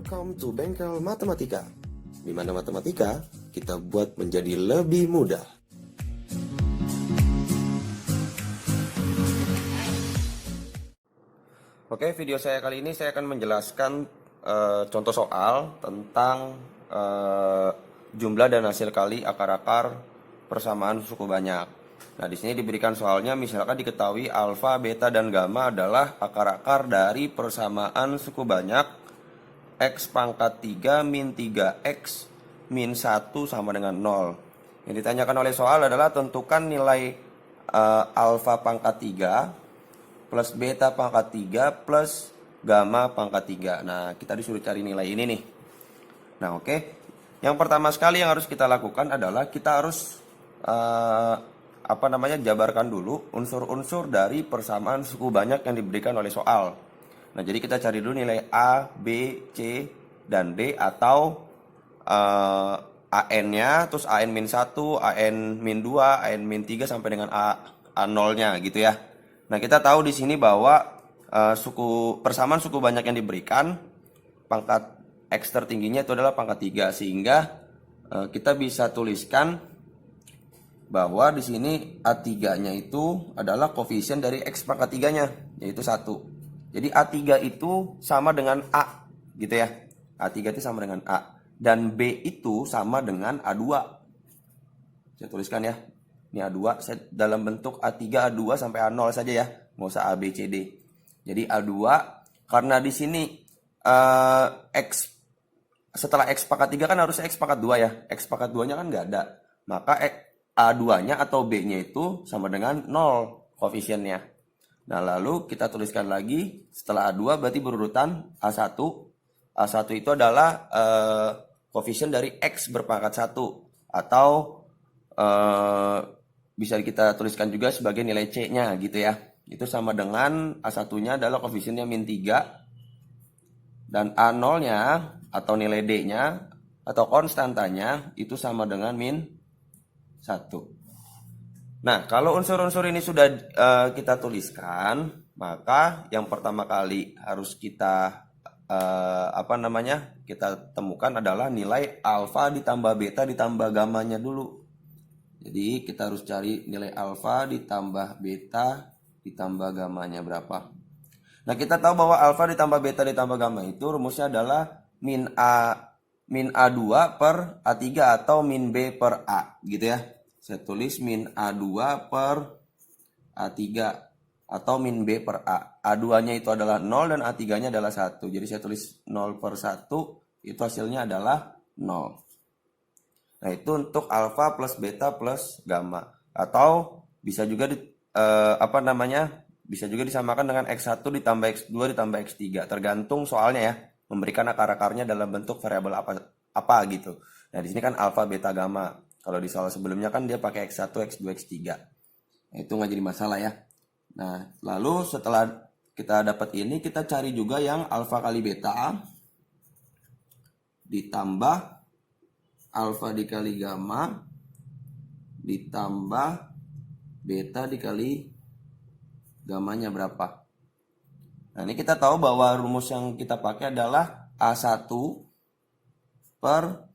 Welcome to Bengkel Matematika, di mana matematika kita buat menjadi lebih mudah. Oke, video saya kali ini saya akan menjelaskan contoh soal tentang jumlah dan hasil kali akar-akar persamaan suku banyak. Nah, di sini diberikan soalnya, misalkan diketahui alfa, beta, dan gamma adalah akar-akar dari persamaan suku banyak X pangkat 3 min 3X min 1 sama dengan 0. Yang ditanyakan oleh soal adalah tentukan nilai alfa pangkat 3 plus beta pangkat 3 plus gamma pangkat 3. Nah, kita disuruh cari nilai ini nih. Nah, oke. Yang pertama sekali yang harus kita lakukan adalah kita harus jabarkan dulu unsur-unsur dari persamaan suku banyak yang diberikan oleh soal. Nah, jadi kita cari dulu nilai A, B, C, dan D atau AN-nya, terus AN-1, AN-2, AN-3 sampai dengan A0-nya gitu ya. Nah, kita tahu di sini bahwa persamaan suku banyak yang diberikan, pangkat X tertingginya itu adalah pangkat 3, sehingga kita bisa tuliskan bahwa di sini A3-nya itu adalah koefisien dari X pangkat 3-nya, yaitu 1. Jadi A3 itu sama dengan A, gitu ya. A3 itu sama dengan A. Dan B itu sama dengan A2. Saya tuliskan ya. Ini A2, saya dalam bentuk A3, A2 sampai A0 saja ya. Nggak usah A, B, C, D. Jadi A2, karena di sini X, setelah X pangkat 3 kan harusnya X pangkat 2 ya. X pangkat 2-nya kan nggak ada. Maka A2-nya atau B-nya itu sama dengan 0 koefisiennya. Nah, lalu kita tuliskan lagi setelah A2 berarti berurutan A1. A1 itu adalah koefisien dari X berpangkat 1 atau bisa kita tuliskan juga sebagai nilai C-nya gitu ya. Itu sama dengan A1-nya adalah koefisiennya min 3 dan A0-nya atau nilai D-nya atau konstantanya itu sama dengan min 1. Nah, kalau unsur-unsur ini sudah kita tuliskan, maka yang pertama kali harus kita kita temukan adalah nilai alfa ditambah beta ditambah gammanya dulu. Jadi kita harus cari nilai alfa ditambah beta ditambah gammanya berapa. Nah, kita tahu bahwa alfa ditambah beta ditambah gamma itu rumusnya adalah min A2 per A3 atau min B per A gitu ya. Saya tulis min A2 per A3 atau min B per A. A2-nya itu adalah 0 dan A3-nya adalah 1. Jadi saya tulis 0 per 1, itu hasilnya adalah 0. Nah, itu untuk alfa plus beta plus gamma. Atau bisa juga bisa juga disamakan dengan X1 ditambah X2 ditambah X3. Tergantung soalnya ya, memberikan akar-akarnya dalam bentuk variabel apa gitu. Nah, di sini kan alfa, beta, gamma. Kalau di soal sebelumnya kan dia pakai X1, X2, X3. Nah, itu nggak jadi masalah ya. Nah, lalu setelah kita dapat ini, kita cari juga yang alfa kali beta ditambah alfa dikali gamma ditambah beta dikali gammanya berapa. Nah, ini kita tahu bahwa rumus yang kita pakai adalah A1 per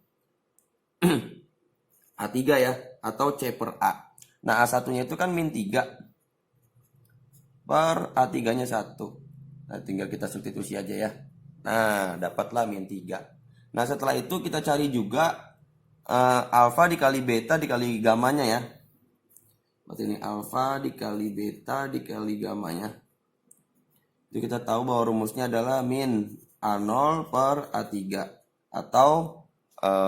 A3 ya, atau C per A. Nah, A1-nya itu kan min 3 per A3-nya 1. Nah, tinggal kita substitusi aja ya. Nah, dapatlah min 3. Nah, setelah itu kita cari juga alfa dikali beta dikali gammanya ya. Berarti ini alfa dikali beta dikali gammanya. Jadi kita tahu bahwa rumusnya adalah min A0 per A3 atau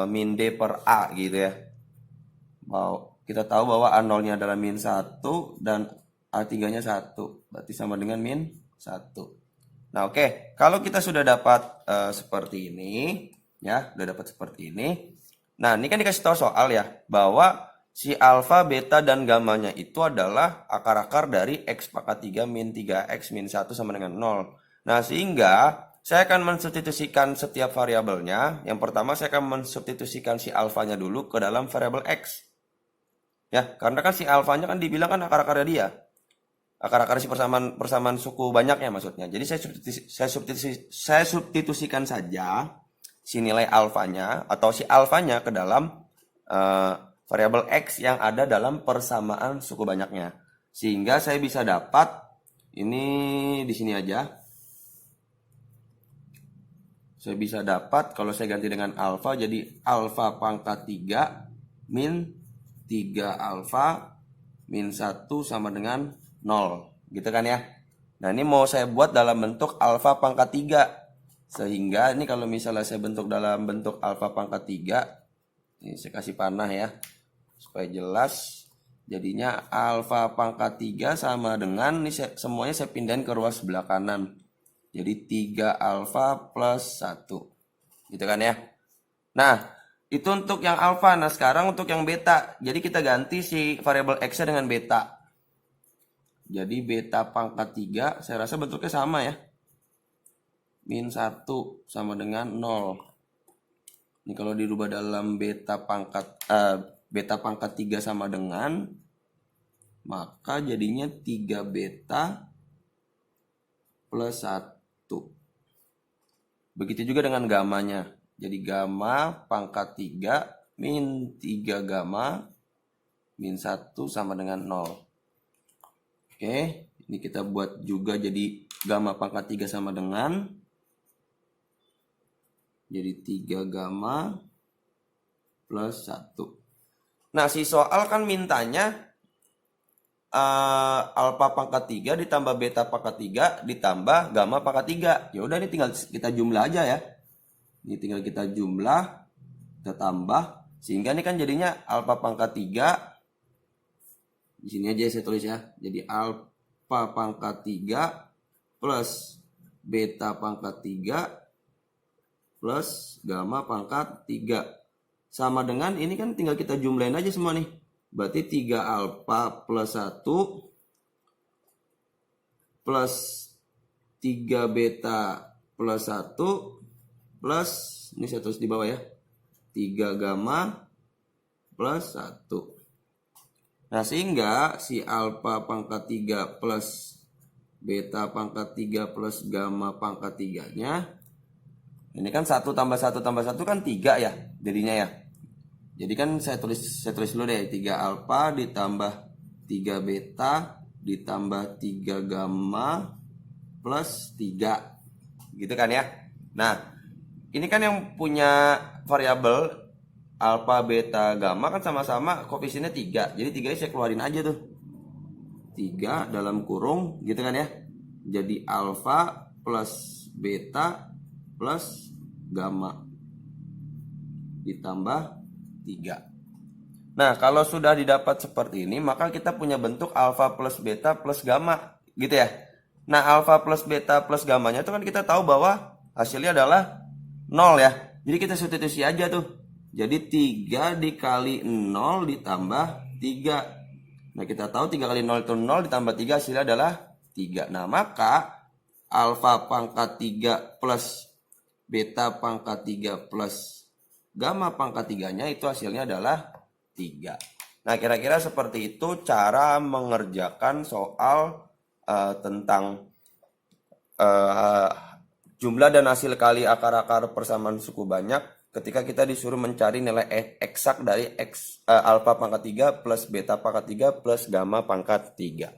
min D per A gitu ya. Kita tahu bahwa A0-nya adalah min 1 dan A3-nya 1. Berarti sama dengan min 1. Nah, oke. Kalau kita sudah dapat seperti ini, ya, sudah dapat seperti ini. Nah, ini kan dikasih tahu soal ya, bahwa si alfa, beta, dan gammanya itu adalah akar-akar dari X pangkat 3 min 3X min 1 sama dengan 0. Nah, sehingga saya akan mensubstitusikan setiap variabelnya. Yang pertama saya akan mensubstitusikan si alfanya dulu ke dalam variabel X. Ya, karena kan si alfanya kan dibilang kan akar-akarnya dia. Akar-akar si persamaan suku banyaknya maksudnya. Jadi saya substitusikan saja si nilai alfanya atau si alfanya ke dalam variabel X yang ada dalam persamaan suku banyaknya. Sehingga saya bisa dapat, ini di sini aja. Saya bisa dapat, kalau saya ganti dengan alfa, jadi alfa pangkat 3 min 3 alfa min 1 sama dengan 0. Gitu kan ya. Nah ini mau saya buat dalam bentuk alfa pangkat 3. Sehingga ini kalau misalnya saya bentuk dalam bentuk alfa pangkat 3, ini saya kasih panah ya, supaya jelas. Jadinya alfa pangkat 3 sama dengan, ini semuanya saya pindahin ke ruas sebelah kanan. Jadi 3 alfa plus 1. Gitu kan ya. Nah, itu untuk yang alfa. Nah, sekarang untuk yang beta. Jadi kita ganti si variabel X-nya dengan beta. Jadi beta pangkat 3, saya rasa bentuknya sama ya. Min 1 sama dengan 0. Ini kalau dirubah dalam beta pangkat 3 sama dengan, maka jadinya 3 beta plus 1. Begitu juga dengan gamanya. Jadi gamma pangkat 3 min 3 gamma min 1 sama dengan 0. Oke, ini kita buat juga jadi gamma pangkat 3 sama dengan, jadi 3 gamma plus 1. Nah, si soal kan mintanya alfa pangkat 3 ditambah beta pangkat 3 ditambah gamma pangkat 3. Ya udah, ini tinggal kita jumlah aja ya. Ini tinggal kita jumlah, kita tambah, sehingga ini kan jadinya alfa pangkat 3. Di sini aja saya tulis ya. Jadi alfa pangkat 3 plus beta pangkat 3 plus gamma pangkat 3 sama dengan, ini kan tinggal kita jumlahin aja semua nih. Berarti 3 alfa plus 1 plus 3 beta plus 1 plus, ini saya tulis di bawah ya, 3 gamma plus 1. Nah, sehingga si alfa pangkat 3 plus beta pangkat 3 plus gamma pangkat 3-nya, ini kan 1 tambah 1 tambah 1 kan 3 ya jadinya ya. Jadi kan saya tulis dulu deh, 3 alfa ditambah 3 beta ditambah 3 gamma plus 3. Gitu kan ya. Nah, ini kan yang punya variabel alfa, beta, gamma kan sama-sama koefisiennya 3. Jadi 3 saya keluarin aja tuh. 3 dalam kurung, gitu kan ya. Jadi alfa plus beta plus gamma ditambah 3. Nah, kalau sudah didapat seperti ini, maka kita punya bentuk alfa plus beta plus gamma, gitu ya. Nah, alfa plus beta plus gammanya itu kan kita tahu bahwa hasilnya adalah 0 ya. Jadi kita substitusi aja tuh. Jadi 3 dikali 0 ditambah 3. Nah, kita tahu 3 kali 0 itu 0 ditambah 3 hasilnya adalah 3. Nah, maka alfa pangkat 3 plus beta pangkat 3 plus gamma pangkat 3-nya itu hasilnya adalah 3. Nah, kira-kira seperti itu cara mengerjakan soal tentang jumlah dan hasil kali akar-akar persamaan suku banyak ketika kita disuruh mencari nilai eksak dari alfa pangkat 3 plus beta pangkat 3 plus gamma pangkat 3.